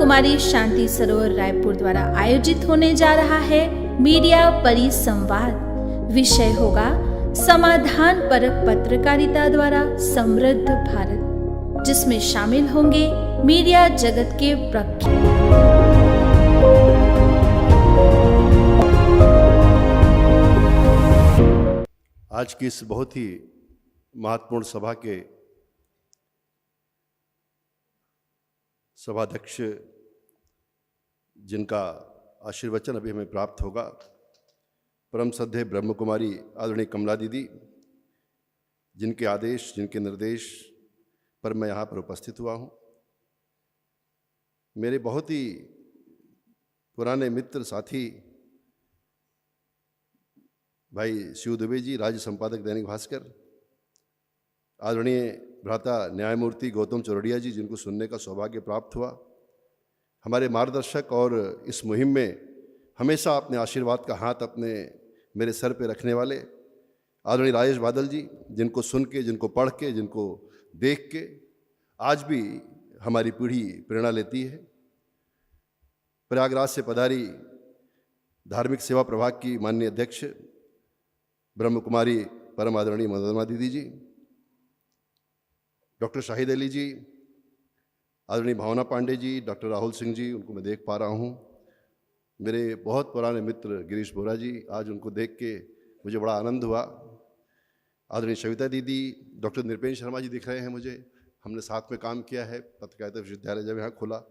कुमारी शांति सरोवर रायपुर द्वारा आयोजित होने जा रहा है मीडिया परिसंवाद। विषय होगा समाधान परक पत्रकारिता द्वारा समृद्ध भारत, जिसमें शामिल होंगे मीडिया जगत के प्रख्यात आज की इस बहुत ही महत्वपूर्ण सभा के सभाध्यक्ष, जिनका आशीर्वचन अभी हमें प्राप्त होगा, परम श्रद्धेय ब्रह्म कुमारी आदरणीय कमला दीदी, जिनके आदेश, जिनके निर्देश पर मैं यहाँ पर उपस्थित हुआ हूँ। मेरे बहुत ही पुराने मित्र साथी भाई शिव दुबे जी, राज्य संपादक दैनिक भास्कर, आदरणीय भ्राता न्यायमूर्ति गौतम चौरड़िया जी, जिनको सुनने का सौभाग्य प्राप्त हुआ, हमारे मार्गदर्शक और इस मुहिम में हमेशा अपने आशीर्वाद का हाथ अपने मेरे सर पे रखने वाले आदरणीय राजेश बादल जी, जिनको सुन के, जिनको पढ़ के, जिनको देख के आज भी हमारी पीढ़ी प्रेरणा लेती है। प्रयागराज से पधारी धार्मिक सेवा प्रभाग की माननीय अध्यक्ष ब्रह्म कुमारी परम आदरणीय मनोरमा दीदी जी, डॉक्टर शाहिद अली जी, आदरणीय भावना पांडे जी, डॉक्टर राहुल सिंह जी, उनको मैं देख पा रहा हूँ। मेरे बहुत पुराने मित्र गिरीश बोरा जी, आज उनको देख के मुझे बड़ा आनंद हुआ। आदरणीय सविता दीदी, डॉक्टर नृपेंद्र शर्मा जी दिख रहे हैं मुझे, हमने साथ में काम किया है। पत्रकारिता विश्वविद्यालय जब यहाँ खुला,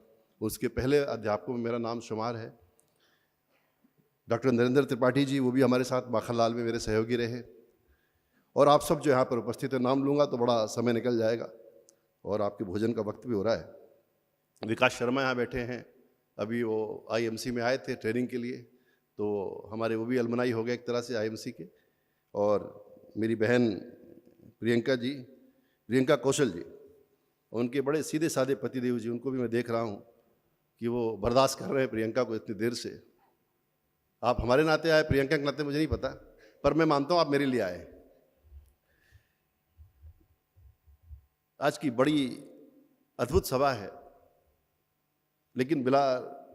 उसके पहले अध्यापकों में मेरा नाम शुमार है। डॉक्टर नरेंद्र त्रिपाठी जी, वो भी हमारे साथ माखनलाल में मेरे सहयोगी रहे। और आप सब जो यहाँ पर उपस्थित है, नाम लूँगा तो बड़ा समय निकल जाएगा और आपके भोजन का वक्त भी हो रहा है। विकास शर्मा यहाँ बैठे हैं, अभी वो आईएमसी में आए थे ट्रेनिंग के लिए, तो हमारे वो भी अलमनाई हो गए एक तरह से आईएमसी के। और मेरी बहन प्रियंका जी, प्रियंका कौशल जी, उनके बड़े सीधे साधे पतिदेव जी, उनको भी मैं देख रहा हूँ कि वो बर्दाश्त कर रहे हैं प्रियंका को इतनी देर से। आप हमारे नाते आए, प्रियंका के नाते मुझे नहीं पता, पर मैं मानता हूँ आप मेरे लिए आए। आज की बड़ी अद्भुत सभा है, लेकिन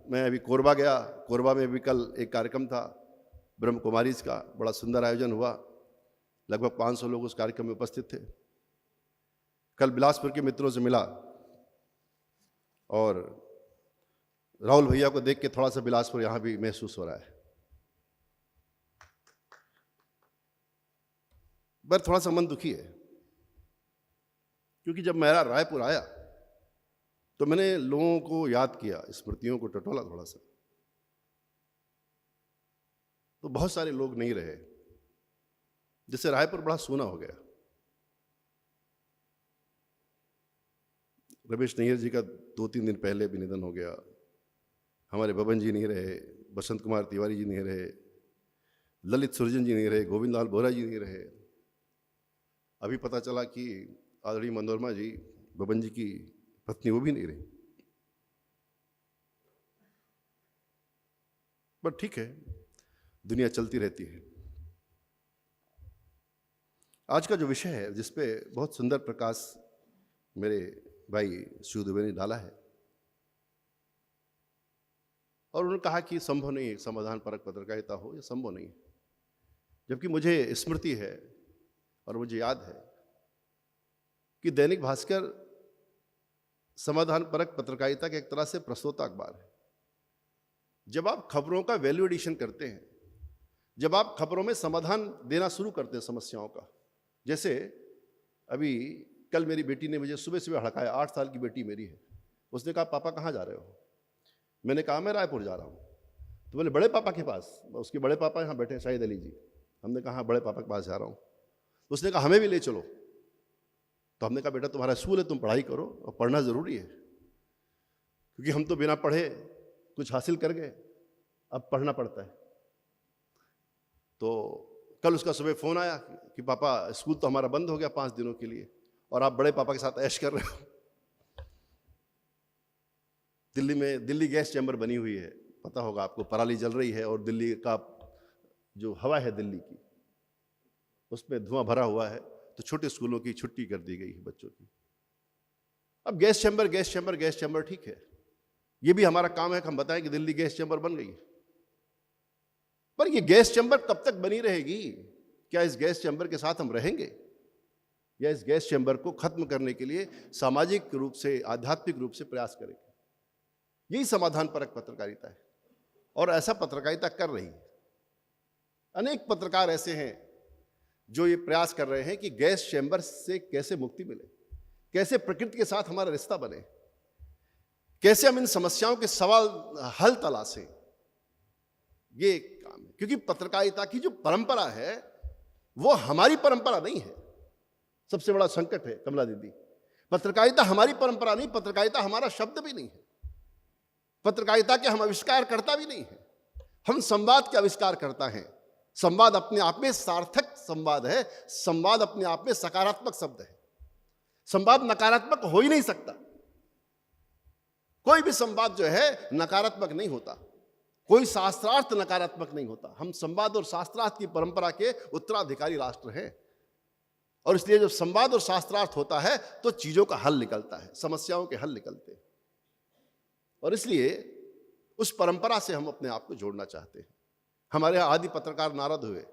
मैं अभी कोरबा गया, कोरबा में भी कल एक कार्यक्रम था ब्रह्म कुमारीज का, बड़ा सुंदर आयोजन हुआ, लगभग 500 लोग उस कार्यक्रम में उपस्थित थे। कल बिलासपुर के मित्रों से मिला और राहुल भैया को देख के थोड़ा सा बिलासपुर यहाँ भी महसूस हो रहा है, पर थोड़ा सा मन दुखी है, क्योंकि जब मेरा रायपुर आया तो मैंने लोगों को याद किया, स्मृतियों को टटोला थोड़ा सा, तो बहुत सारे लोग नहीं रहे, जिससे रायपुर बड़ा सूना हो गया। रमेश नैयर जी का 2-3 दिन पहले भी निधन हो गया, हमारे बबन जी नहीं रहे, बसंत कुमार तिवारी जी नहीं रहे, ललित सुरजन जी नहीं रहे, गोविंद लाल बोरा जी नहीं रहे। अभी पता चला कि आदरणीय मनोरमा जी, बबन जी की पत्नी, वो भी नहीं रही। पर ठीक है, दुनिया चलती रहती है। आज का जो विषय है, जिसपे बहुत सुंदर प्रकाश मेरे भाई शिव दुबे ने डाला है, और उन्होंने कहा कि संभव नहीं है समाधान परक पत्रकारिता हो, यह संभव नहीं है। जबकि मुझे स्मृति है और मुझे याद है कि दैनिक भास्कर समाधान परक पत्रकारिता के एक तरह से प्रस्तोता अखबार है। जब आप खबरों का वैल्यू एडिशन करते हैं, जब आप खबरों में समाधान देना शुरू करते हैं समस्याओं का, जैसे अभी कल मेरी बेटी ने मुझे सुबह सुबह हड़काया, 8 साल की बेटी मेरी है। उसने कहा, पापा कहाँ जा रहे हो? मैंने कहा, मैं रायपुर जा रहा हूँ। तो बोले, बड़े पापा के पास? उसके बड़े पापा यहाँ बैठे हैं, शाहिद अली जी। हमने कहा, बड़े पापा के पास जा रहा हूँ। तो उसने कहा, हमें भी ले चलो। तो हमने कहा, बेटा तुम्हारा स्कूल है, तुम पढ़ाई करो, और पढ़ना ज़रूरी है, क्योंकि हम तो बिना पढ़े कुछ हासिल कर गए, अब पढ़ना पड़ता है। तो कल उसका सुबह फ़ोन आया कि पापा स्कूल तो हमारा बंद हो गया 5 दिनों के लिए, और आप बड़े पापा के साथ ऐश कर रहे हो। दिल्ली में दिल्ली गैस चैम्बर बनी हुई है, पता होगा आपको, पराली जल रही है, और दिल्ली का जो हवा है दिल्ली की, उसमें धुआं भरा हुआ है। तो छोटे स्कूलों की छुट्टी कर दी गई है बच्चों की। अब गैस चैम्बर ठीक है, ये भी हमारा काम है कि हम बताएं कि दिल्ली गैस चैम्बर बन गई है, पर ये गैस चैम्बर कब तक बनी रहेगी? क्या इस गैस चैम्बर के साथ हम रहेंगे, या इस गैस चैम्बर को खत्म करने के लिए सामाजिक रूप से, आध्यात्मिक रूप से प्रयास करेंगे? यही समाधान परक पत्रकारिता है, और ऐसा पत्रकारिता कर रही है। अनेक पत्रकार ऐसे हैं जो ये प्रयास कर रहे हैं कि गैस चैम्बर से कैसे मुक्ति मिले, कैसे प्रकृति के साथ हमारा रिश्ता बने, कैसे हम इन समस्याओं के सवाल हल तलाशें। ये काम है, क्योंकि पत्रकारिता की जो परंपरा है वो हमारी परंपरा नहीं है। सबसे बड़ा संकट है कमला दीदी, पत्रकारिता हमारी परंपरा नहीं, पत्रकारिता हमारा शब्द भी नहीं है, पत्रकारिता के हम आविष्कार करता भी नहीं है। हम संवाद के आविष्कार करता है। संवाद अपने आप में सार्थक संवाद है, संवाद अपने आप में सकारात्मक शब्द है। संवाद नकारात्मक हो ही नहीं सकता। कोई भी संवाद जो है नकारात्मक नहीं होता, कोई शास्त्रार्थ नकारात्मक नहीं होता। हम संवाद और शास्त्रार्थ की परंपरा के उत्तराधिकारी राष्ट्र हैं, और इसलिए जब संवाद और शास्त्रार्थ होता है तो चीजों का हल निकलता है, समस्याओं के हल निकलते हैं। और इसलिए उस परंपरा से हम अपने आप को जोड़ना चाहते हैं। हमारे यहाँ आदि पत्रकार नारद हुए,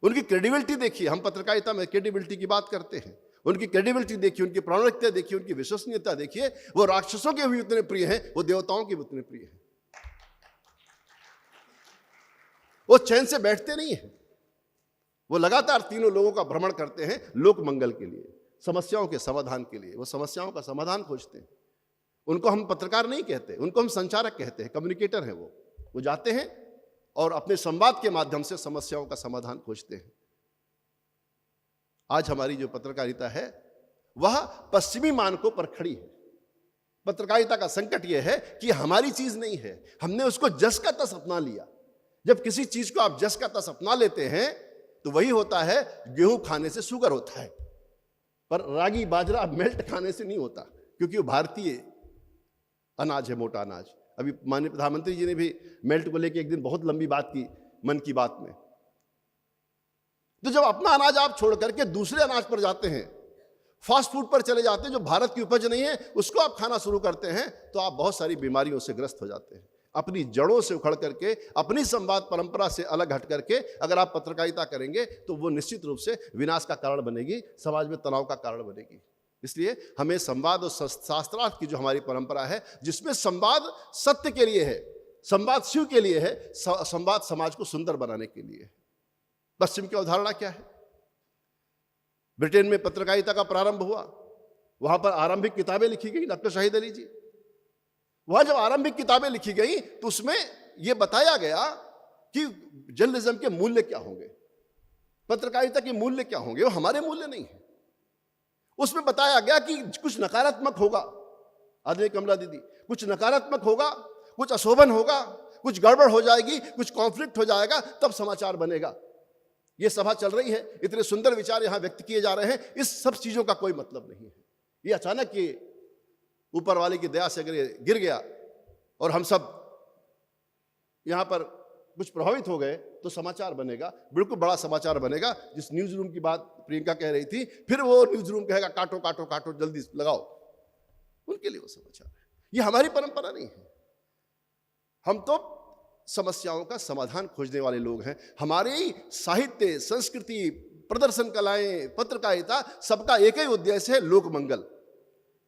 उनकी क्रेडिबिलिटी देखिए। हम पत्रकारिता में क्रेडिबिलिटी की बात करते हैं, उनकी क्रेडिबिलिटी देखिए, उनकी प्रामाणिकता देखिए, उनकी विश्वसनीयता देखिए। वो राक्षसों के भी उतने प्रिय हैं, वो देवताओं के भी उतने प्रिय हैं। वो चैन से बैठते नहीं हैं, वो लगातार तीनों लोगों का भ्रमण करते हैं लोक मंगल के लिए, समस्याओं के समाधान के लिए। वो समस्याओं का समाधान खोजते हैं। उनको हम पत्रकार नहीं कहते, उनको हम संचारक कहते हैं, कम्युनिकेटर हैं। वो जाते हैं और अपने संवाद के माध्यम से समस्याओं का समाधान खोजते हैं। आज हमारी जो पत्रकारिता है वह पश्चिमी मानकों पर खड़ी है। पत्रकारिता का संकट यह है कि हमारी चीज नहीं है, हमने उसको जस का तस अपना लिया। जब किसी चीज को आप जस का तस अपना लेते हैं तो वही होता है, गेहूं खाने से शुगर होता है, पर रागी बाजरा मेल्ट खाने से नहीं होता, क्योंकि वो भारतीय अनाज है, मोटा अनाज। अभी माननीय प्रधानमंत्री जी ने भी मेल्ट को लेकर एक दिन बहुत लंबी बात की मन की बात में। तो जब अपना अनाज आप छोड़ करके दूसरे अनाज पर जाते हैं, फास्ट फूड पर चले जाते हैं, जो भारत की उपज नहीं है उसको आप खाना शुरू करते हैं, तो आप बहुत सारी बीमारियों से ग्रस्त हो जाते हैं। अपनी जड़ों से उखड़ करके, अपनी संवाद परंपरा से अलग हट करके अगर आप पत्रकारिता करेंगे तो वो निश्चित रूप से विनाश का कारण बनेगी, समाज में तनाव का कारण बनेगी। इसलिए हमें संवाद और शास्त्रार्थ की जो हमारी परंपरा है, जिसमें संवाद सत्य के लिए है, संवाद शिव के लिए है, संवाद समाज को सुंदर बनाने के लिए है। पश्चिम की अवधारणा क्या है? ब्रिटेन में पत्रकारिता का प्रारंभ हुआ, वहां पर आरंभिक किताबें लिखी गई, डॉक्टर शाहिद अली जी। वहां जब आरंभिक किताबें लिखी गई तो उसमें यह बताया गया कि जर्नलिज्म के मूल्य क्या होंगे, पत्रकारिता के मूल्य क्या होंगे। वो हमारे मूल्य नहीं है। उसमें बताया गया कि कुछ नकारात्मक होगा, आदरणीय कमला दीदी, कुछ नकारात्मक होगा, कुछ अशोभन होगा, कुछ गड़बड़ हो जाएगी, कुछ कॉन्फ्लिक्ट हो जाएगा, तब समाचार बनेगा। ये सभा चल रही है, इतने सुंदर विचार यहां व्यक्त किए जा रहे हैं, इस सब चीजों का कोई मतलब नहीं है। ये अचानक ये ऊपर वाले की दया से अगर ये गिर गया और हम सब यहां पर कुछ प्रभावित हो गए तो समाचार बनेगा, बिल्कुल बड़ा समाचार बनेगा। जिस न्यूज रूम की बात प्रियंका कह रही थी, फिर वो न्यूज रूम कहेगा काटो काटो काटो, जल्दी लगाओ। उनके लिए वो समाचार है। ये हमारी परंपरा नहीं है। हम तो समस्याओं का समाधान खोजने वाले लोग हैं। हमारी साहित्य, संस्कृति, प्रदर्शन कलाएं, पत्रकारिता, सबका एक ही उद्देश्य है, लोक मंगल।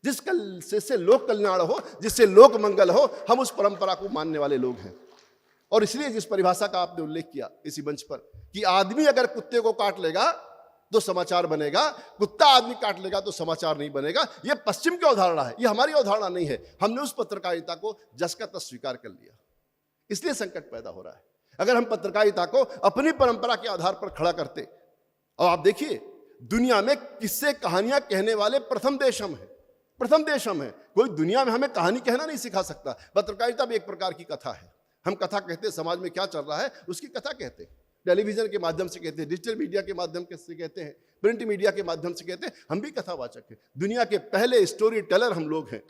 जिससे लोक कल्याण हो, जिससे लोक मंगल हो, हम उस परंपरा को मानने वाले लोग हैं। और इसलिए जिस परिभाषा का आपने उल्लेख किया इसी मंच पर कि आदमी अगर कुत्ते को काट लेगा तो समाचार बनेगा, कुत्ता आदमी काट लेगा तो समाचार नहीं बनेगा, यह पश्चिम की अवधारणा है, यह हमारी अवधारणा नहीं है। हमने उस पत्रकारिता को जस का तस स्वीकार कर लिया, इसलिए संकट पैदा हो रहा है। अगर हम पत्रकारिता को अपनी परंपरा के आधार पर खड़ा करते, और आप देखिए दुनिया में किस्से कहानियां कहने वाले प्रथम देश हम हैं, प्रथम देश हम हैं। कोई दुनिया में हमें कहानी कहना नहीं सिखा सकता। पत्रकारिता भी एक प्रकार की कथा है। हम कथा कहते हैं, समाज में क्या चल रहा है उसकी कथा कहते हैं, टेलीविजन के माध्यम से कहते हैं, डिजिटल मीडिया के माध्यम से कहते हैं, प्रिंट मीडिया के माध्यम से कहते हैं। हम भी कथावाचक हैं, दुनिया के पहले स्टोरी टेलर हम लोग हैं।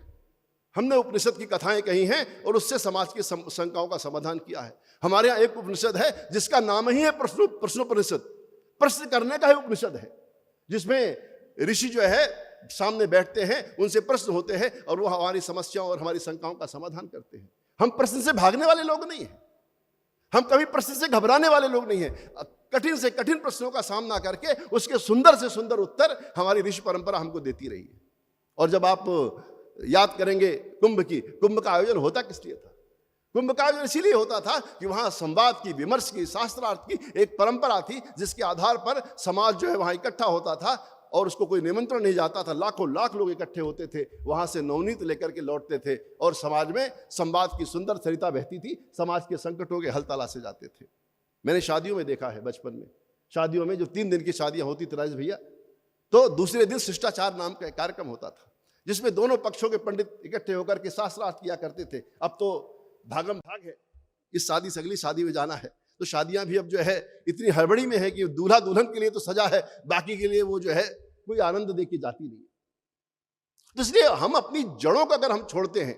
हमने उपनिषद की कथाएं कही हैं और उससे समाज की शंकाओं का समाधान किया है। हमारे यहाँ एक उपनिषद है जिसका नाम ही है प्रश्नोपनिषद, प्रश्न करने का ही उपनिषद है, जिसमें ऋषि जो है सामने बैठते हैं, उनसे प्रश्न होते हैं और वो हमारी समस्याओं और हमारी शंकाओं का समाधान करते हैं। हम प्रश्न से भागने वाले लोग नहीं हैं, हम कभी प्रश्न से घबराने वाले लोग नहीं हैं। कठिन से कठिन प्रश्नों का सामना करके उसके सुंदर से सुंदर उत्तर हमारी ऋषि परंपरा हमको देती रही है। और जब आप याद करेंगे कुंभ का आयोजन होता किस लिए था? कुंभ का आयोजन इसीलिए होता था कि वहां संवाद की, विमर्श की, शास्त्रार्थ की एक परंपरा थी, जिसके आधार पर समाज जो है वहां इकट्ठा होता था और उसको कोई निमंत्रण नहीं जाता था। लाखों लाख लोग इकट्ठे होते थे, वहां से नवनीत लेकर के लौटते थे और समाज में संवाद की सुंदर सरिता बहती थी, समाज के संकटों के हल तलाशे जाते थे। मैंने शादियों में देखा है, बचपन में शादियों में जो 3 दिन की शादियां होती थी राजेश भैया, तो दूसरे दिन शिष्टाचार नाम का एक कार्यक्रम होता था, जिसमें दोनों पक्षों के पंडित इकट्ठे होकर के शास्त्रार्थ किया करते थे। अब तो भागम भाग है, इस शादी से अगली शादी में जाना है, तो शादियां भी अब जो है इतनी हड़बड़ी में है कि दूल्हा दुल्हन के लिए तो सजा है, बाकी के लिए वो जो है कोई आनंद दे के जाती नहीं। तो इसलिए हम अपनी जड़ों को अगर हम छोड़ते हैं,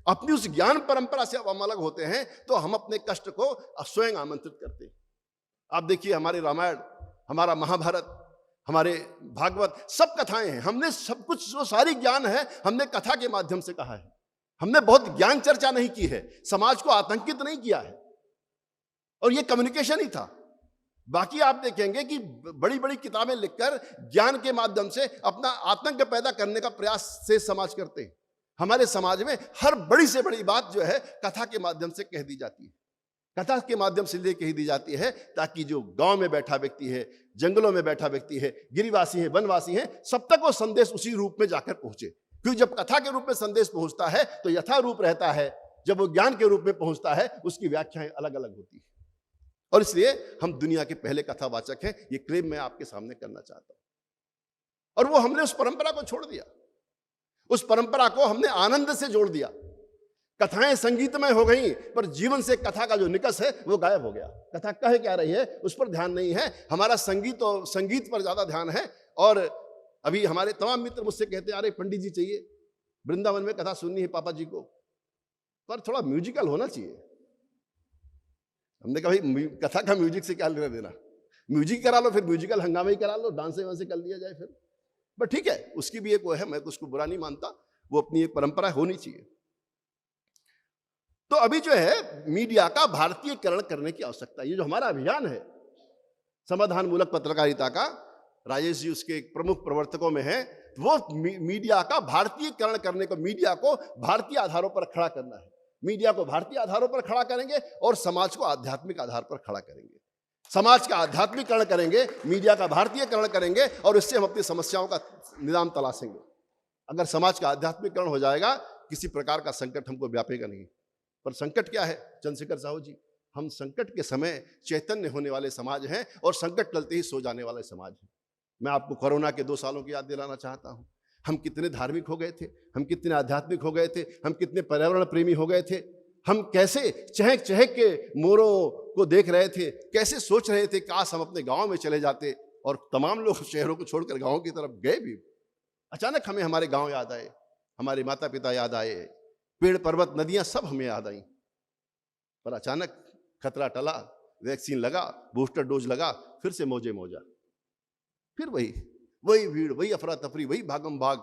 अपनी उस ज्ञान परंपरा से अब हम अलग होते हैं, तो हम अपने कष्ट को स्वयं आमंत्रित करते हैं। आप देखिए, हमारे रामायण, हमारा महाभारत, हमारे भागवत, सब कथाएं हैं। हमने सब कुछ, जो सारी ज्ञान है, हमने कथा के माध्यम से कहा है। हमने बहुत ज्ञान चर्चा नहीं की है, समाज को आतंकित नहीं किया है, और ये कम्युनिकेशन ही था। बाकी आप देखेंगे कि बड़ी बड़ी किताबें लिखकर ज्ञान के माध्यम से अपना आतंक पैदा करने का प्रयास से समाज करते हैं। हमारे समाज में हर बड़ी से बड़ी बात जो है कथा के माध्यम से कह दी जाती है। कथा के माध्यम से कही दी जाती है ताकि जो गांव में बैठा व्यक्ति है, जंगलों में बैठा व्यक्ति है, गिरिवासी है, वनवासी है, सब तक वो संदेश उसी रूप में जाकर पहुंचे। क्योंकि जब कथा के रूप में संदेश पहुंचता है तो यथा रूप रहता है, जब वो ज्ञान के रूप में पहुंचता है उसकी व्याख्याएं अलग अलग होती है। और इसलिए हम दुनिया के पहले कथावाचक हैं, ये क्लेम मैं आपके सामने करना चाहता हूं। और वो हमने उस परंपरा को छोड़ दिया, उस परंपरा को हमने आनंद से जोड़ दिया। कथाएं संगीतमय हो गई, पर जीवन से कथा का जो निकस है वो गायब हो गया। कथा कह क्या रही है उस पर ध्यान नहीं है, हमारा संगीत पर ज्यादा ध्यान है। और अभी हमारे तमाम मित्र मुझसे कहते हैं, अरे पंडित जी चाहिए, वृंदावन में कथा सुननी है पापा जी को, पर थोड़ा म्यूजिकल होना चाहिए। हमने कहा भाई कथा का म्यूजिक से क्या लेना देना, म्यूजिक करा लो, फिर म्यूजिकल हंगामा ही करा लो, डांस वांसे कर लिया जाए फिर। बट ठीक है, उसकी भी एक वो है, मैं उसको बुरा नहीं मानता, वो अपनी एक परंपरा होनी चाहिए। तो अभी जो है मीडिया का भारतीयकरण करने की आवश्यकता है। ये जो हमारा अभियान है समाधान मूलक पत्रकारिता का, राजेश जी उसके एक प्रमुख प्रवर्तकों में है, वो मीडिया का भारतीयकरण करने को, मीडिया को भारतीय आधारों पर खड़ा करना है। मीडिया को भारतीय आधारों पर खड़ा करेंगे और समाज को आध्यात्मिक आधार पर खड़ा करेंगे। समाज का आध्यात्मिकरण करेंगे, मीडिया का भारतीयकरण करेंगे, और इससे हम अपनी समस्याओं का निदान तलाशेंगे। अगर समाज का आध्यात्मिकरण हो जाएगा, किसी प्रकार का संकट हमको व्यापेगा नहीं। पर संकट क्या है चंद्रशेखर साहू जी? हम संकट के समय चैतन्य होने वाले समाज हैं और संकट टलते ही सो जाने वाले समाज हैं। मैं आपको कोरोना के 2 सालों की याद दिलाना चाहता हूं। हम कितने धार्मिक हो गए थे, हम कितने आध्यात्मिक हो गए थे, हम कितने पर्यावरण प्रेमी हो गए थे, हम कैसे चहक चहक के मोरों को देख रहे थे, कैसे सोच रहे थे काश हम अपने गांव में चले जाते। और तमाम लोग शहरों को छोड़कर गांव की तरफ गए भी। अचानक हमें हमारे गांव याद आए, हमारे माता पिता याद आए, पेड़ पर्वत नदियां सब हमें याद आई। पर अचानक खतरा टला, वैक्सीन लगा, बूस्टर डोज लगा, फिर से मौजे मौजा, फिर वही भीड़, वही अफरा तफरी, वही भागम भाग।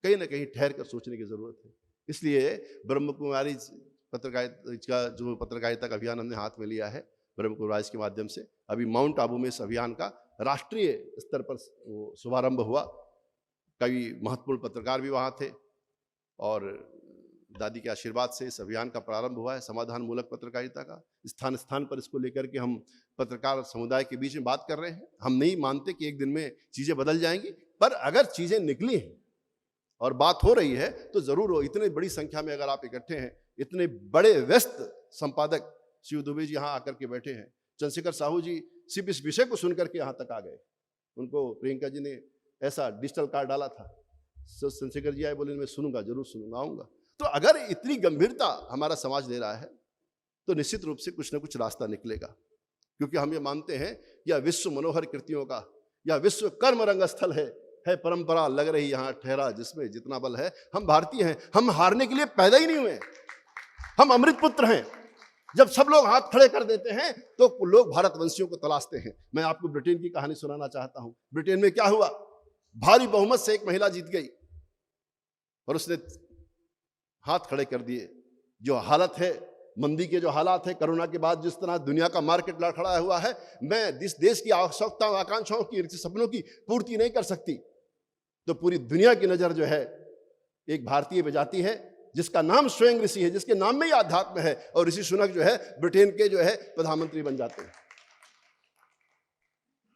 कहीं ना कहीं ठहर कर सोचने की जरूरत है। इसलिए ब्रह्म कुमारी पत्रकारिता, जो पत्रकारिता का अभियान हमने हाथ में लिया है ब्रह्म कुमारी के माध्यम से, अभी माउंट आबू में इस अभियान का राष्ट्रीय स्तर पर शुभारंभ हुआ। कई महत्वपूर्ण पत्रकार भी वहां थे और दादी के आशीर्वाद से इस अभियान का प्रारंभ हुआ है, समाधान मूलक पत्रकारिता का। स्थान स्थान पर इसको लेकर के हम पत्रकार समुदाय के बीच में बात कर रहे हैं। हम नहीं मानते कि एक दिन में चीजें बदल जाएंगी, पर अगर चीजें निकली हैं और बात हो रही है तो जरूर हो। इतनी बड़ी संख्या में अगर आप इकट्ठे हैं, इतने बड़े व्यस्त संपादक शिव दुबे जी यहाँ आकर के बैठे हैं, चंद्रशेखर साहू जी सिर्फ इस विषय को सुनकर के यहाँ तक आ गए। उनको प्रियंका जी ने ऐसा डिजिटल कार्ड डाला था, चंद्रशेखर जी आए, बोले मैं सुनूंगा, जरूर सुनूंगा, आऊंगा। तो अगर इतनी गंभीरता हमारा समाज ले रहा है तो निश्चित रूप से कुछ ना कुछ रास्ता निकलेगा। क्योंकि हम ये मानते हैं यह विश्व मनोहर कृतियों का, यह विश्व कर्म रंग स्थल है परंपरा लग रही यहाँ ठहरा जिसमें जितना बल है। हम भारतीय हैं, हम हारने के लिए पैदा ही नहीं हुए, हम अमृत पुत्र हैं। जब सब लोग हाथ खड़े कर देते हैं तो लोग भारतवंशियों को तलाशते हैं। मैं आपको ब्रिटेन की कहानी सुनाना चाहता हूं। ब्रिटेन में क्या हुआ, भारी बहुमत से एक महिला जीत गई और उसने हाथ खड़े कर दिए। जो हालत है, मंदी के जो हालात है, कोरोना के बाद जिस तरह दुनिया का मार्केट लड़खड़ाया हुआ है, मैं जिस देश की आवश्यकताओं, आकांक्षाओं की, सपनों की पूर्ति नहीं कर सकती, तो पूरी दुनिया की नजर जो है एक भारतीय पे जाती है, जिसका नाम स्वयं ऋषि है, जिसके नाम में ही आध्यात्म है। और ऋषि सुनक जो है ब्रिटेन के जो है प्रधानमंत्री बन जाते हैं।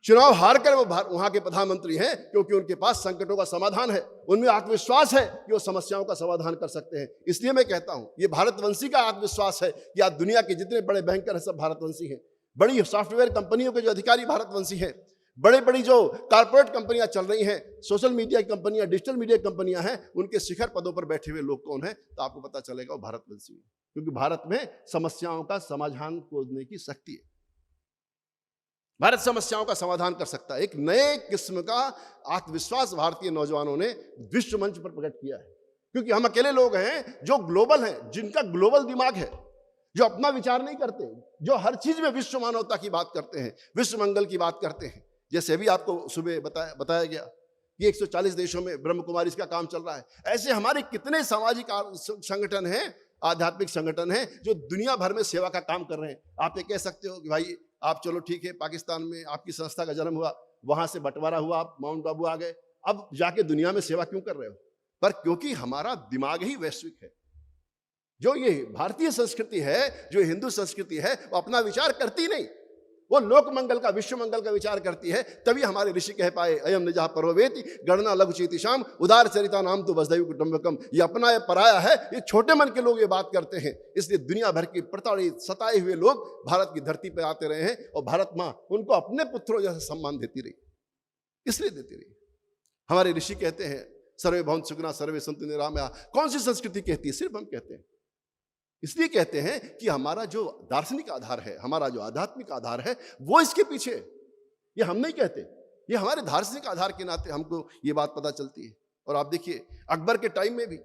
चुनाव हार कर वो वहां के प्रधानमंत्री हैं क्योंकि उनके पास संकटों का समाधान है, उनमें आत्मविश्वास है कि वो समस्याओं का समाधान कर सकते हैं। इसलिए मैं कहता हूं ये भारतवंशी का आत्मविश्वास है कि आज दुनिया के जितने बड़े बैंकर हैं सब भारतवंशी हैं। बड़ी सॉफ्टवेयर कंपनियों के जो अधिकारी भारतवंशी हैं, बड़ी बड़ी जो कारपोरेट कंपनियां चल रही हैं, सोशल मीडिया कंपनियां, डिजिटल मीडिया कंपनियां हैं, उनके शिखर पदों पर बैठे हुए लोग कौन हैं, तो आपको पता चलेगा वो भारतवंशी है। क्योंकि भारत में समस्याओं का समाधान खोजने की शक्ति है। भारत समस्याओं का समाधान कर सकता है। एक नए किस्म का आत्मविश्वास भारतीय नौजवानों ने विश्व मंच पर प्रकट किया है। क्योंकि हम अकेले लोग हैं जो ग्लोबल हैं, जिनका ग्लोबल दिमाग है, जो अपना विचार नहीं करते, जो हर चीज में विश्व मानवता की बात करते हैं, विश्व मंगल की बात करते हैं। जैसे अभी आपको सुबह बताया गया कि 140 देशों में ब्रह्म कुमारी का काम चल रहा है। ऐसे हमारे कितने सामाजिक संगठन हैं, आध्यात्मिक संगठन हैं, जो दुनिया भर में सेवा का काम कर रहे हैं। आप ये कह सकते हो कि भाई आप चलो ठीक है, पाकिस्तान में आपकी संस्था का जन्म हुआ, वहां से बंटवारा हुआ, आप माउंट आबू आ गए, अब जाके दुनिया में सेवा क्यों कर रहे हो? पर क्योंकि हमारा दिमाग ही वैश्विक है। जो ये भारतीय संस्कृति है, जो हिंदू संस्कृति है, वो अपना विचार करती नहीं, वो लोक मंगल का, विश्व मंगल का विचार करती है। तभी हमारे ऋषि कह पाए, अयम निजा पर्ववेति गणना लघु चेतिशाम उदार चरिता नाम तो वसुधैव कुटुंबकम। ये अपना ये पराया है, ये छोटे मन के लोग ये बात करते हैं। इसलिए दुनिया भर की प्रताड़ित सताए हुए लोग भारत की धरती पर आते रहे हैं और भारत माँ उनको अपने पुत्रों जैसा सम्मान देती रही, इसलिए देती रही। हमारे ऋषि कहते हैं सर्वे भवन्तु सुखिनः सर्वे सन्तु निरामयाः। कौन सी संस्कृति कहती है? सिर्फ हम कहते हैं। इसलिए कहते हैं कि हमारा जो दार्शनिक आधार है, हमारा जो आध्यात्मिक आधार है, वो इसके पीछे। ये हम नहीं कहते, ये हमारे दार्शनिक आधार के नाते हमको ये बात पता चलती है। और आप देखिए अकबर के टाइम में भी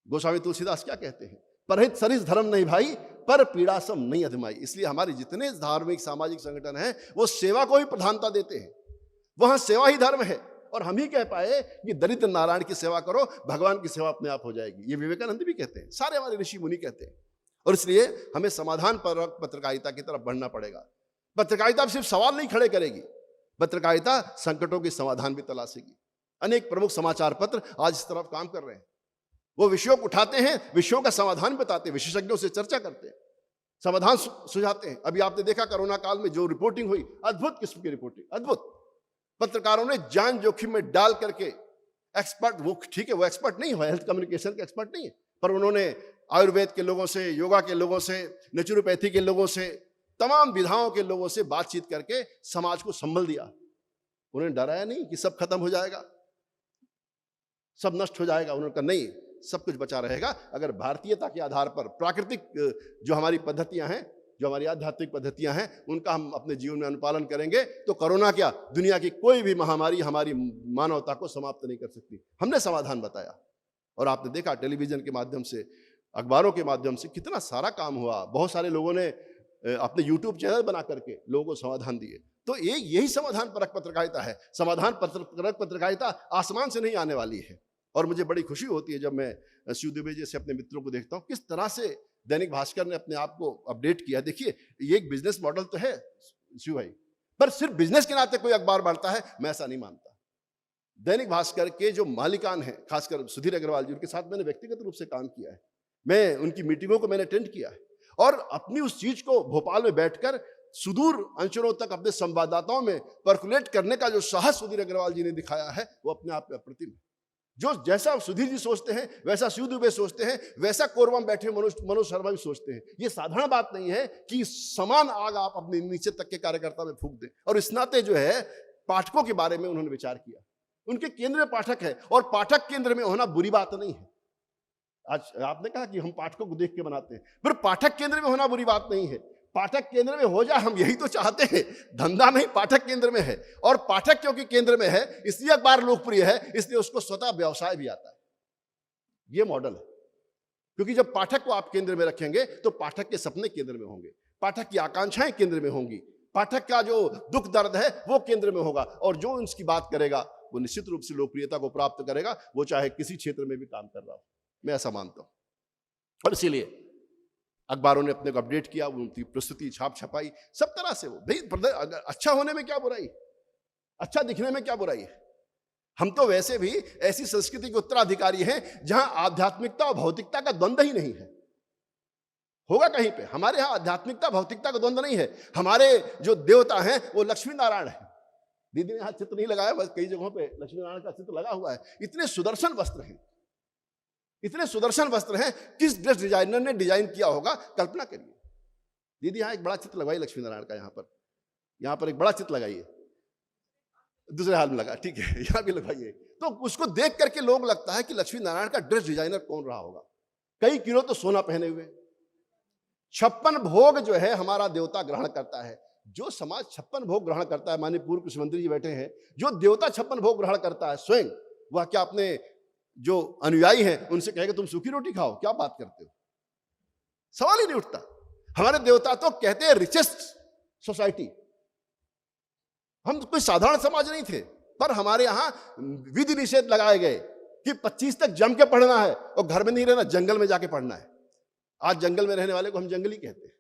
गोस्वामी तुलसीदास क्या कहते हैं, परहित सरिस धर्म नहीं भाई, पर पीड़ासम नहीं अधमाई। इसलिए हमारे जितने धार्मिक सामाजिक संगठन हैं वो सेवा को ही प्रधानता देते हैं, वहां सेवा ही धर्म है। और हम ही कह पाए कि दरिद्र नारायण की सेवा करो, भगवान की सेवा अपने आप हो जाएगी। ये विवेकानंद भी कहते हैं, सारे हमारे ऋषि मुनि कहते हैं। और इसलिए हमें समाधान परक पत्रकारिता की तरफ बढ़ना पड़ेगा। पत्रकारिता सिर्फ सवाल नहीं खड़े करेगी, पत्रकारिता संकटों के समाधान भी तलाशेगी। अनेक प्रमुख समाचार पत्र आज इस तरफ काम कर रहे हैं। वो विषयों को उठाते हैं, विषयों का समाधान बताते हैं, विशेषज्ञों से चर्चा करते हैं, समाधान सुझाते हैं। अभी आपने देखा कोरोना काल में जो रिपोर्टिंग हुई, अद्भुत किस्म की रिपोर्टिंग, अद्भुत। पत्रकारों ने जान जोखिम में डाल करके, एक्सपर्ट, वो ठीक है वो एक्सपर्ट नहीं हुआ, हेल्थ कम्युनिकेशन के एक्सपर्ट नहीं है, पर उन्होंने आयुर्वेद के लोगों से, योगा के लोगों से, नेचुरोपैथी के लोगों से, तमाम विधाओं के लोगों से बातचीत करके समाज को संभल दिया। उन्होंने डराया नहीं कि सब खत्म हो जाएगा, सब नष्ट हो जाएगा। उन्होंने कहा नहीं, सब कुछ बचा रहेगा अगर भारतीयता के आधार पर प्राकृतिक जो हमारी पद्धतियां हैं, जो हमारी आध्यात्मिक पद्धतियां हैं, उनका हम अपने जीवन में अनुपालन करेंगे तो कोरोना क्या, दुनिया की कोई भी महामारी हमारी मानवता को समाप्त नहीं कर सकती। हमने समाधान बताया और आपने देखा टेलीविजन के माध्यम से, अखबारों के माध्यम से कितना सारा काम हुआ। बहुत सारे लोगों ने अपने यूट्यूब चैनल बना करके लोगों को समाधान दिए। तो यही समाधान परक पत्रकारिता है। समाधान परक पत्रकारिता आसमान से नहीं आने वाली है। और मुझे बड़ी खुशी होती है जब मैं शिव दुबे जैसे अपने मित्रों को देखता हूँ, किस तरह से दैनिक भास्कर ने अपने आप को अपडेट किया। देखिए ये एक बिजनेस मॉडल तो है शिव भाई, पर सिर्फ बिजनेस के नाते कोई अखबार बढ़ता है, मैं ऐसा नहीं मानता। दैनिक भास्कर के जो मालिकान हैं, खासकर सुधीर अग्रवाल जी, उनके साथ मैंने व्यक्तिगत रूप से काम किया है। मैं उनकी मीटिंगों को मैंने अटेंड किया है और अपनी उस चीज को भोपाल में बैठकर सुदूर अंचलों तक अपने संवाददाताओं में पर्कुलेट करने का जो साहस सुधीर अग्रवाल जी ने दिखाया है, वो अपने आप में अप्रतिम है। जो जैसा सुधीर जी सोचते हैं वैसा शिव दुबे सोचते हैं, वैसा कोरबा में बैठे मनोज शर्मा भी सोचते हैं। ये साधारण बात नहीं है कि समान आग आप अपने नीचे तक के कार्यकर्ता में फूंक दें। और इस नाते जो है पाठकों के बारे में उन्होंने विचार किया। उनके केंद्र में पाठक है और पाठक केंद्र में होना बुरी बात नहीं है। आज आपने कहा कि हम पाठकों को देख के बनाते हैं, पर पाठक केंद्र में होना बुरी बात नहीं है। पाठक केंद्र में हो जाए, हम यही तो चाहते हैं। धंधा नहीं, पाठक केंद्र में है। और पाठक क्योंकि केंद्र में है इसलिए अखबार लोकप्रिय है, इसलिए उसको स्वतः व्यवसाय भी आता है। ये मॉडल है। क्योंकि जब पाठक को आप केंद्र में रखेंगे तो पाठक के सपने केंद्र में होंगे, पाठक की आकांक्षाएं केंद्र में होंगी, पाठक का जो दुख दर्द है वो केंद्र में होगा और जो उसकी बात करेगा वो निश्चित रूप से लोकप्रियता को प्राप्त करेगा, वो चाहे किसी क्षेत्र में भी काम कर रहा हो। मैं ऐसा मानता हूं। और इसीलिए अखबारों ने अपने को अपडेट किया, उनकी प्रस्तुति छाप छपाई सब तरह से। वो भाई अच्छा होने में क्या बुराई, अच्छा दिखने में क्या बुराई है। हम तो वैसे भी ऐसी संस्कृति के उत्तराधिकारी हैं जहां आध्यात्मिकता और भौतिकता का द्वंद्व ही नहीं है। होगा कहीं पे? हमारे यहां आध्यात्मिकता भौतिकता का द्वंद्व नहीं है। हमारे जो देवता हैं वो लक्ष्मी नारायण है। दीदी ने यहां चित्र नहीं लगाया, बस कई जगहों पे लक्ष्मी नारायण का चित्र लगा हुआ है। इतने सुदर्शन वस्त्र हैं, इतने सुदर्शन वस्त्र हैं। किस ड्रेस डिजाइनर ने डिजाइन किया होगा, कल्पना करिए। दीदी यहां एक बड़ा चित्र लगवाई लक्ष्मी नारायण का, यहां पर एक बड़ा चित्र लगाइए। दूसरे हाल में लगा, ठीक है, यहां भी लगवाइए। तो उसको देख करके लोग लगता है कि लक्ष्मी नारायण का ड्रेस डिजाइनर कौन रहा होगा। कई किलो तो सोना पहने हुए। 56 भोग जो है हमारा देवता ग्रहण करता है। जो समाज 56 भोग ग्रहण करता है, माननीय पूर्व कृषि मंत्री जी बैठे हैं, जो देवता 56 भोग ग्रहण करता है स्वयं, वह क्या अपने जो अनुयायी हैं उनसे कहेगा तुम सूखी रोटी खाओ? क्या बात करते हो, सवाल ही नहीं उठता। हमारे देवता तो कहते हैं रिचेस्ट सोसाइटी। हम कोई साधारण समाज नहीं थे, पर हमारे यहां विधि निषेध लगाए गए कि 25 तक जम के पढ़ना है और घर में नहीं रहना, जंगल में जाके पढ़ना है। आज जंगल में रहने वाले को हम जंगली कहते हैं,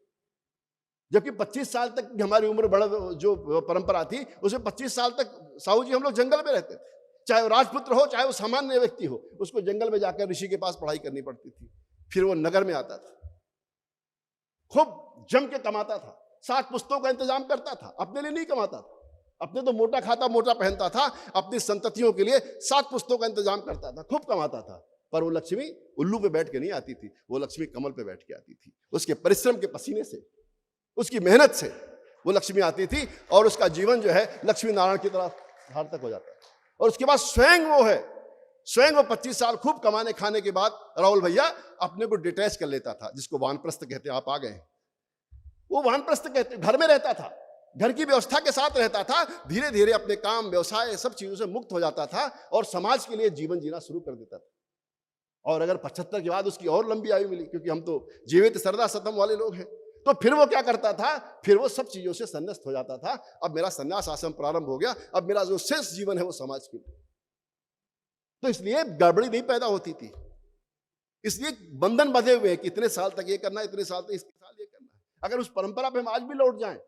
जबकि 25 साल तक हमारी उम्र बढ़ जो परंपरा थी उसमें 25 साल तक साहू जी हम लोग जंगल में रहते थे। चाहे वो राजपुत्र हो चाहे वो सामान्य व्यक्ति हो, उसको जंगल में जाकर ऋषि के पास पढ़ाई करनी पड़ती थी। फिर वो नगर में आता था, खूब जम के कमाता था, 7 पुस्तकों का इंतजाम करता था। अपने लिए नहीं कमाता था, अपने तो मोटा खाता मोटा पहनता था, अपनी संततियों के लिए 7 पुस्तकों का इंतजाम करता था, खूब कमाता था। पर वो लक्ष्मी उल्लू पे बैठ के नहीं आती थी, वो लक्ष्मी कमल पे बैठ के आती थी। उसके परिश्रम के पसीने से, उसकी मेहनत से वो लक्ष्मी आती थी और उसका जीवन जो है लक्ष्मी नारायण की तरह सार्थक हो जाता है। और उसके बाद स्वयं वो 25 साल खूब कमाने खाने के बाद राहुल भैया अपने को डिटैच कर लेता था, जिसको वानप्रस्थ कहते हैं। आप आ गए, वो वानप्रस्थ कहते, घर में रहता था, घर की व्यवस्था के साथ रहता था। धीरे धीरे अपने काम व्यवसाय सब चीजों से मुक्त हो जाता था और समाज के लिए जीवन जीना शुरू कर देता था। और अगर 75 के बाद उसकी और लंबी आयु मिली, क्योंकि हम तो जीवित सरदा सतम वाले लोग हैं, तो फिर वो क्या करता था, फिर वो सब चीजों से संन्यास्त हो जाता था। अब मेरा संन्यास आश्रम प्रारंभ हो गया, अब मेरा जो शेष जीवन है वो समाज के लिए। तो इसलिए गड़बड़ी नहीं पैदा होती थी, इसलिए बंधन बंधे हुए हैं कि इतने साल तक ये करना, इतने साल तक इसके साल ये करना है। अगर उस परंपरा पे हम आज भी लौट जाएं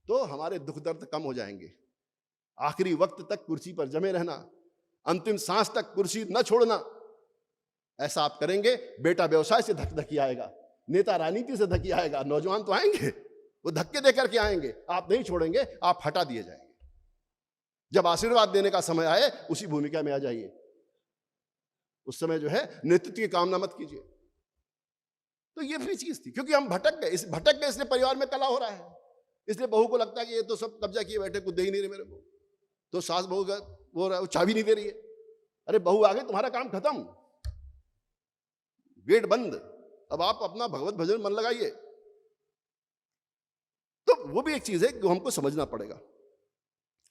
तो हमारे दुख दर्द कम हो जाएंगे। आखिरी वक्त तक कुर्सी पर जमे रहना, अंतिम सांस तक कुर्सी न छोड़ना, ऐसा आप करेंगे, बेटा व्यवसाय से धक आएगा, नेता राजनीति से धकी आएगा, नौजवान तो आएंगे, वो धक्के देकर के आएंगे, आप नहीं छोड़ेंगे, आप हटा दिए जाएंगे। जब आशीर्वाद देने का समय आए उसी भूमिका में आ जाइए। उस समय जो है नेतृत्व की कामना मत कीजिए। तो ये भी चीज थी, क्योंकि हम भटक गए इसलिए परिवार में कला हो रहा है। इसलिए बहू को लगता है कि ये तो सब कब्जा किए बैठे, कुछ दे ही नहीं रहे मेरे को। तो सास बहू का वो चाबी नहीं दे रही है। अरे बहू आ गई, तुम्हारा काम खत्म, गेट बंद, अब आप अपना भगवत भजन मन लगाइए। तो वो भी एक चीज है जो हमको समझना पड़ेगा।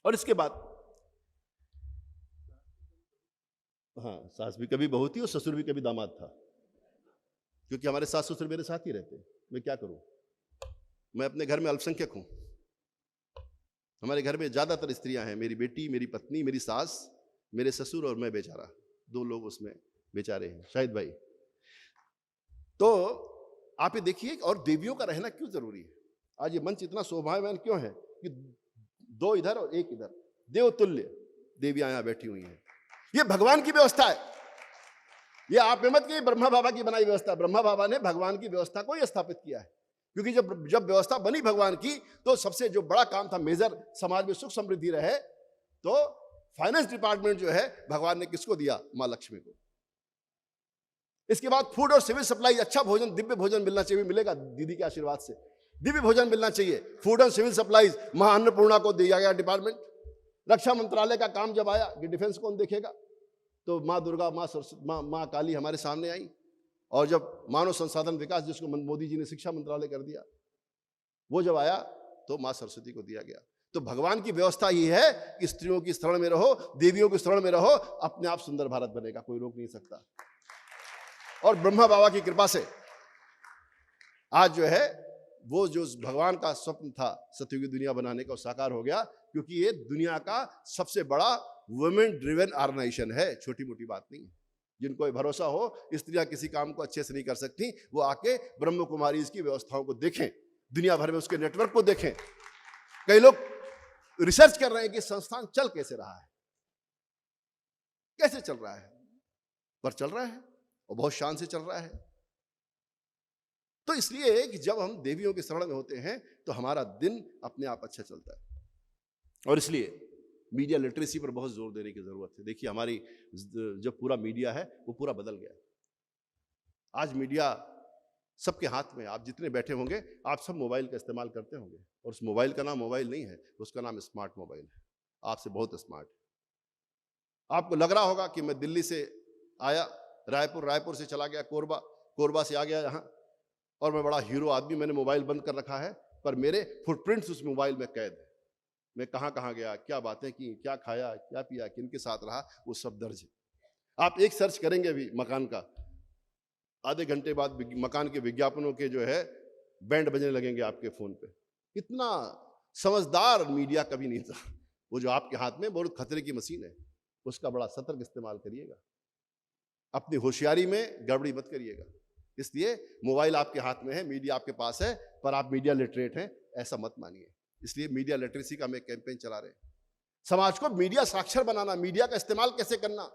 और इसके बाद हाँ, सास भी कभी बहू थी और ससुर भी कभी दामाद था, क्योंकि हमारे सास ससुर मेरे साथ ही रहते। मैं क्या करूं, मैं अपने घर में अल्पसंख्यक हूं। हमारे घर में ज्यादातर स्त्रियां हैं, मेरी बेटी, मेरी पत्नी, मेरी सास, मेरे ससुर और मैं बेचारा, 2 लोग उसमें बेचारे हैं, शाहिद भाई। तो आप ये देखिए, और देवियों का रहना क्यों जरूरी है। आज ये मंच इतना शोभायमान क्यों है कि 2 इधर और 1 इधर, देवतुल्य देवियां यहां बैठी हुई हैं। ये भगवान की व्यवस्था है, ये आप में मत कि ब्रह्मा बाबा की बनाई व्यवस्था। ब्रह्मा बाबा ने भगवान की व्यवस्था को ही स्थापित किया है, क्योंकि जब व्यवस्था बनी भगवान की, तो सबसे जो बड़ा काम था, मेजर, समाज में सुख समृद्धि रहे, तो फाइनेंस डिपार्टमेंट जो है भगवान ने किसको दिया, मां लक्ष्मी को। इसके बाद फूड और सिविल सप्लाई, अच्छा भोजन, दिव्य भोजन मिलना चाहिए, मिलेगा दीदी के आशीर्वाद से, दिव्य भोजन मिलना चाहिए। फूड एंड सिविल सप्लाईज मां अन्नपूर्णा को दिया गया डिपार्टमेंट। रक्षा मंत्रालय का काम जब आया कि डिफेंस कौन देखेगा, तो मां दुर्गा, मां सरस्वती, मां काली हमारे सामने आई। और जब मानव संसाधन विकास, जिसको मोदी जी ने शिक्षा मंत्रालय कर दिया, वो जब आया तो मां सरस्वती को दिया गया। तो भगवान की व्यवस्था ही है कि स्त्रियों की शरण में रहो, देवियों की शरण में रहो, अपने आप सुंदर भारत बनेगा, कोई रोक नहीं सकता। और ब्रह्मा बाबा की कृपा से आज जो है वो जो भगवान का स्वप्न था सतयुगी दुनिया बनाने का, वो साकार हो गया। क्योंकि ये दुनिया का सबसे बड़ा वुमेन ड्रिवन ऑर्गेनाइजेशन है, छोटी मोटी बात नहीं है। जिनको ये भरोसा हो स्त्रियां किसी काम को अच्छे से नहीं कर सकती, वो आके ब्रह्म कुमारी की व्यवस्थाओं को देखें, दुनिया भर में उसके नेटवर्क को देखें। कई लोग रिसर्च कर रहे हैं कि संस्थान चल कैसे रहा है, कैसे चल रहा है, पर चल रहा है और बहुत शान से चल रहा है। तो इसलिए कि जब हम देवियों के शरण में होते हैं तो हमारा दिन अपने आप अच्छा चलता है, और इसलिए मीडिया लिटरेसी पर बहुत जोर देने की जरूरत है। देखिए हमारी जो पूरा मीडिया है वो पूरा बदल गया है। आज मीडिया सबके हाथ में, आप जितने बैठे होंगे आप सब मोबाइल का इस्तेमाल करते होंगे, और उस मोबाइल का नाम मोबाइल नहीं है, उसका नाम स्मार्ट मोबाइल है। आपसे बहुत स्मार्ट है। आपको लग रहा होगा कि मैं दिल्ली से आया रायपुर, रायपुर से चला गया कोरबा, कोरबा से आ गया यहाँ, और मैं बड़ा हीरो आदमी, मैंने मोबाइल बंद कर रखा है, पर मेरे फुटप्रिंट्स उस मोबाइल में कैद है। मैं कहाँ कहाँ गया, क्या बातें की, क्या खाया, क्या पिया, किनके साथ रहा, वो सब दर्ज है। आप एक सर्च करेंगे भी मकान का, आधे घंटे बाद मकान के विज्ञापनों के जो है बैंड बजने लगेंगे आपके फोन पे। इतना समझदार मीडिया कभी नहीं था। वो जो आपके हाथ में बहुत खतरे की मशीन है, उसका बड़ा सतर्क इस्तेमाल करिएगा, अपनी होशियारी में गड़बड़ी मत करिएगा। इसलिए मोबाइल आपके हाथ में है, मीडिया आपके पास है, पर आप मीडिया लिटरेट हैं ऐसा मत मानिए। इसलिए मीडिया लिटरेसी का हम एक कैंपेन चला रहे हैं। समाज को मीडिया साक्षर बनाना, मीडिया का इस्तेमाल कैसे करना,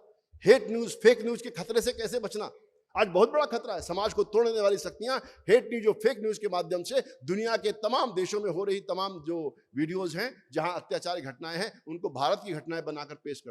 हेट न्यूज, फेक न्यूज के खतरे से कैसे बचना। आज बहुत बड़ा खतरा है, समाज को तोड़ने वाली शक्तियां हेट न्यूज और फेक न्यूज के माध्यम से दुनिया के तमाम देशों में हो रही तमाम जो वीडियोज हैं जहां अत्याचारी घटनाएं हैं, उनको भारत की घटनाएं बनाकर पेश कर